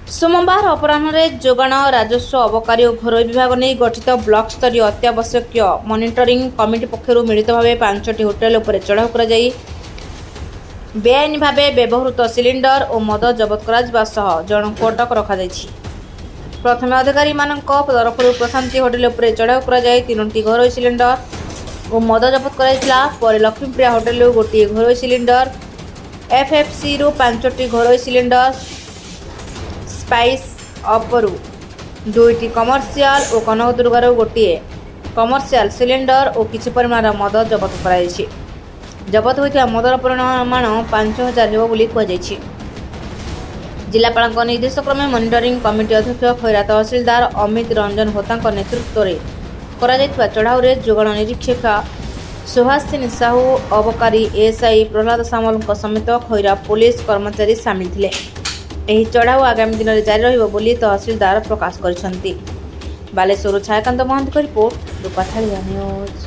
सोमवार अपराह्न जोगाण राजस्व अबकारी और घरोई विभाग नहीं गठित ब्लॉक स्तरीय अत्यावश्यक मॉनिटरिंग कमिटी पक्षर मिलित भाव 5टी होटेल उपर चढ़ाऊ कर बेआईन भाव व्यवहृत सिलिंडर और मद जबत कर जन को अटक रखा प्रथम अधिकारी तरफ प्रशांति होटेल उपर चढ़ाऊ कर 3टी घरोई सिलिंडर और मद जबत कर लक्ष्मीप्रिया होटेल गोटे घरोई सिलिंडर एफएफसी रु 5टी घरोई सिलिंडर स्पाइस अपरु 2टी कमर्शियल और कनकदुर्गार गोटे कमर्शियल सिलिंडर और किसी परिमाण मद जबत कर जबत होता मदर परिमाण 5000 हो जिलापाल निर्देशक्रमे मॉनिटरिंग कमिटी अध्यक्ष खैरा तहसिलदार अमित रंजन होता नेतृत्व में चढ़ाऊ जोगाण निरीक्षक सुहासिनी साहू अबकारी एएसआई प्रहलाद सामल समेत खैरा पुलिस कर्मचारी सामिल थे। ଏହି ଚଢ଼ାଉ ଆଗାମୀ ଦିନରେ ଜାରି ରହିବ ବୋଲି ତହସିଲଦାର ପ୍ରକାଶ କରିଛନ୍ତି। ବାଲେଶ୍ୱରରୁ ଛାୟାକାନ୍ତ ମହାନ୍ତିଙ୍କ ରିପୋର୍ଟ, ରୂପାଥାଳିଆ ନ୍ୟୁଜ୍।